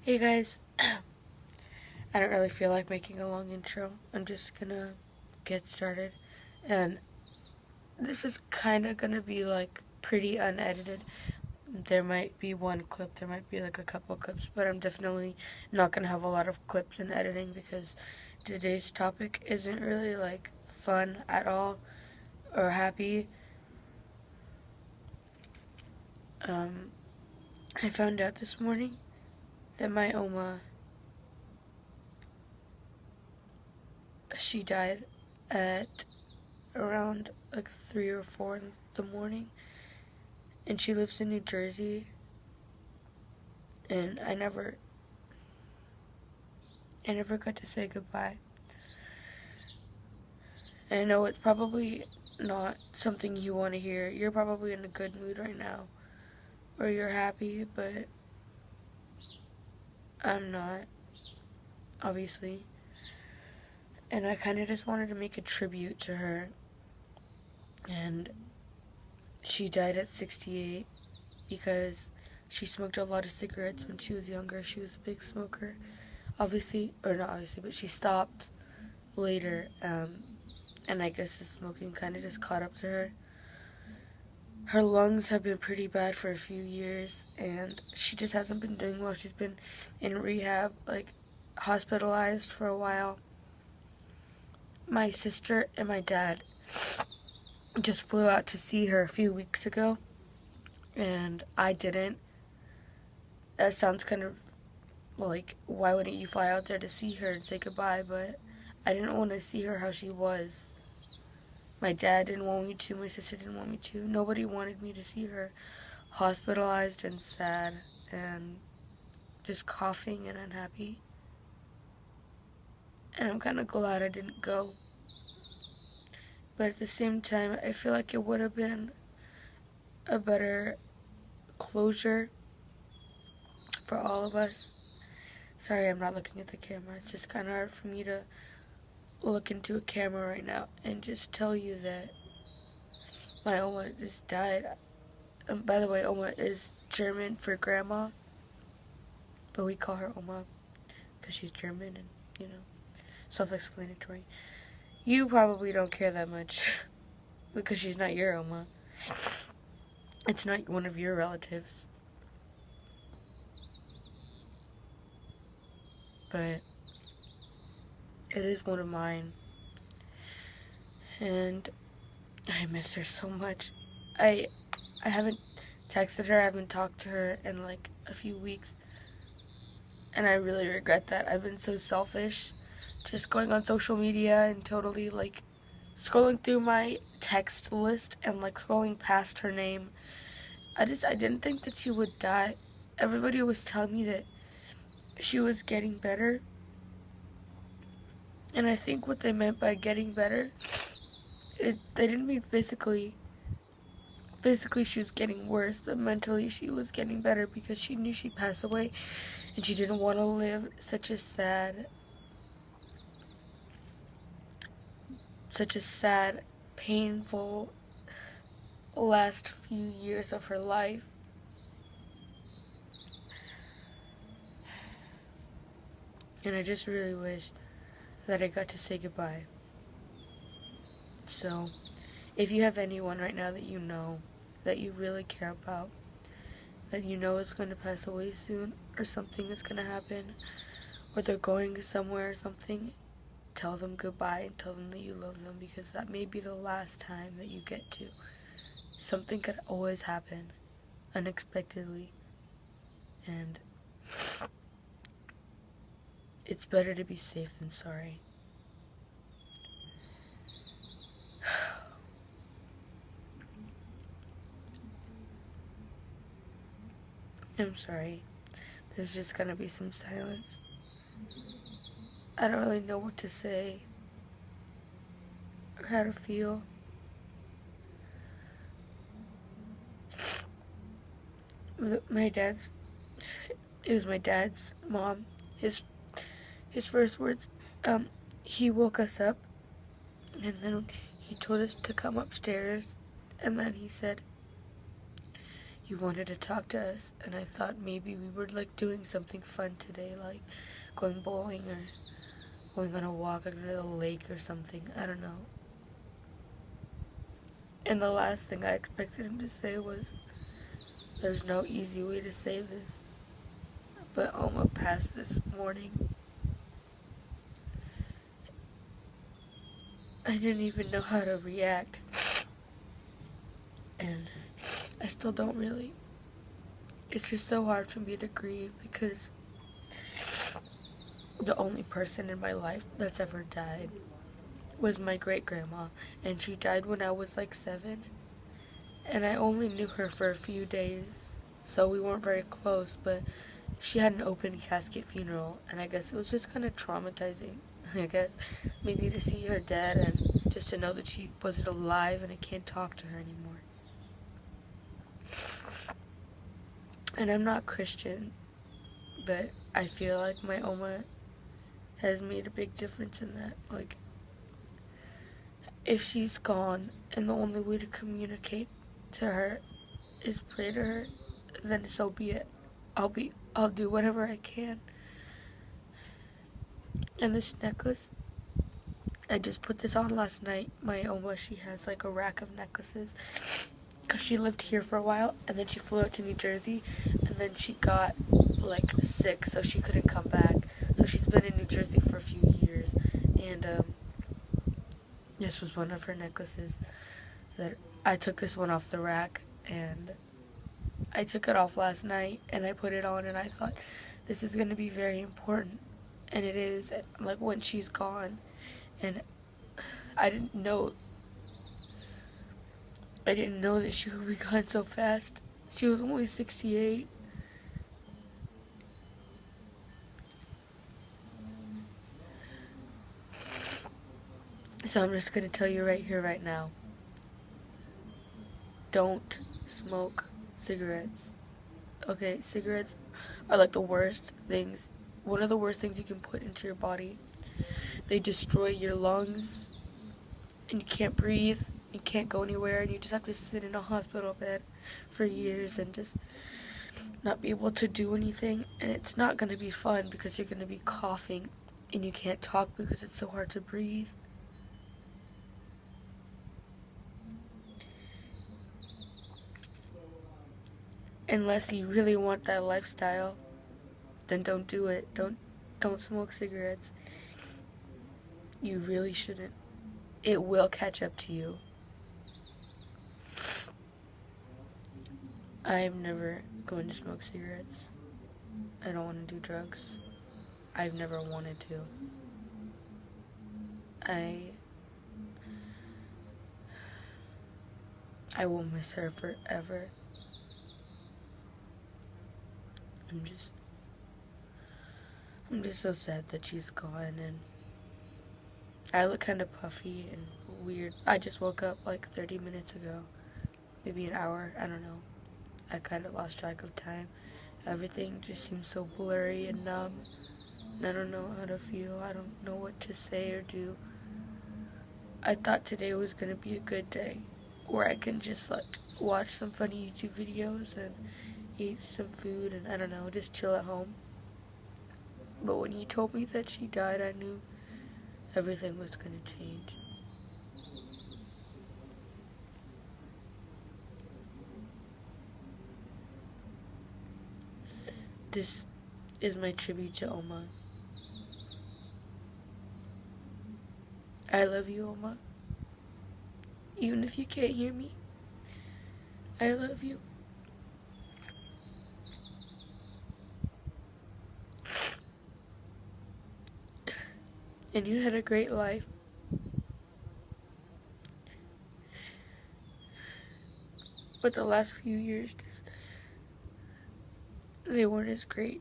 Hey guys, I don't really feel like making a long intro. I'm just gonna get started. And this is kind of gonna be like pretty unedited. There might be one clip, there might be like a couple clips, but I'm definitely not gonna have a lot of clips in editing because today's topic isn't really like fun at all or happy. Um, I found out this morning that my Oma, she died at around like 3 or 4 in the morning, and she lives in New Jersey, and I never got to say goodbye. And I know it's probably not something you want to hear. You're probably in a good mood right now, or you're happy, but I'm not, obviously. And I kind of just wanted to make a tribute to her. And she died at 68 because she smoked a lot of cigarettes when she was younger. She was a big smoker, obviously, or not obviously, but she stopped later, and I guess the smoking kind of just caught up to her. Her lungs have been pretty bad for a few years, and she just hasn't been doing well. She's been in rehab, like hospitalized for a while. My sister and my dad just flew out to see her a few weeks ago, and I didn't. That sounds kind of like, why wouldn't you fly out there to see her and say goodbye? But I didn't want to see her how she was. My dad didn't want me to, my sister didn't want me to. Nobody wanted me to see her hospitalized and sad and just coughing and unhappy. And I'm kind of glad I didn't go. But at the same time, I feel like it would have been a better closure for all of us. Sorry, I'm not looking at the camera. It's just kind of hard for me to look into a camera right now and just tell you that my Oma just died. By the way, Oma is German for grandma, but we call her Oma because she's German and, self-explanatory. You probably don't care that much because she's not your Oma. It's not one of your relatives. But it is one of mine. And I miss her so much. I haven't texted her, I haven't talked to her in like a few weeks. And I really regret that. I've been so selfish, just going on social media and totally like scrolling through my text list and like scrolling past her name. I didn't think that she would die. Everybody was telling me that she was getting better. And I think what they meant by getting better, they didn't mean physically. Physically she was getting worse, but mentally she was getting better because she knew she'd pass away and she didn't want to live such a sad, painful last few years of her life. And I just really wish that I got to say goodbye. So, if you have anyone right now that that you really care about, that you know is going to pass away soon, or something is going to happen, or they're going somewhere or something, tell them goodbye and tell them that you love them, because that may be the last time that you get to. Something could always happen unexpectedly, and it's better to be safe than sorry. I'm sorry. There's just gonna be some silence. I don't really know what to say or how to feel. It was my dad's mom. His first words, he woke us up and then he told us to come upstairs, and then he said, you wanted to talk to us, and I thought maybe we were like doing something fun today, like going bowling or going on a walk under the lake or something. I don't know. And the last thing I expected him to say was, there's no easy way to say this, but Oma passed this morning. I didn't even know how to react. And I still don't really. It's just so hard for me to grieve because the only person in my life that's ever died was my great-grandma, and she died when I was like 7, and I only knew her for a few days, so we weren't very close, but she had an open casket funeral, and I guess it was just kind of traumatizing, I guess, maybe to see her dead and just to know that she wasn't alive and I can't talk to her anymore. And I'm not Christian, but I feel like my Oma has made a big difference in that. Like, if she's gone and the only way to communicate to her is pray to her, then so be it. I'll do whatever I can. And this necklace, I just put this on last night. My Oma, she has like a rack of necklaces because she lived here for a while and then she flew out to New Jersey and then she got like sick, so she couldn't come back. So she's been in New Jersey for a few years, and this was one of her necklaces that I took this one off the rack, and I took it off last night and I put it on and I thought this is going to be very important, and it is, like, when she's gone. And I didn't know that she would be gone so fast. She was only 68. So I'm just going to tell you right here, right now. Don't smoke cigarettes. Okay, cigarettes are like the worst things. One of the worst things you can put into your body. They destroy your lungs, and you can't breathe, you can't go anywhere, and you just have to sit in a hospital bed for years and just not be able to do anything. And it's not going to be fun because you're going to be coughing and you can't talk because it's so hard to breathe. Unless you really want that lifestyle, then don't do it. Don't smoke cigarettes. You really shouldn't. It will catch up to you. I'm never going to smoke cigarettes. I don't want to do drugs. I've never wanted to. I will miss her forever. I'm just so sad that she's gone, and I look kind of puffy and weird. I just woke up like 30 minutes ago. Maybe an hour, I don't know. I kind of lost track of time. Everything just seems so blurry and numb. And I don't know how to feel. I don't know what to say or do. I thought today was going to be a good day where I can just like watch some funny YouTube videos and eat some food and I don't know, just chill at home. But when you told me that she died, I knew everything was going to change. This is my tribute to Oma. I love you, Oma. Even if you can't hear me, I love you. And you had a great life. But the last few years, they weren't as great.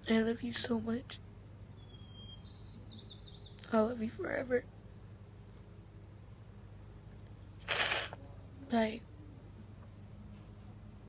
I love you so much. I'll love you forever. Bye.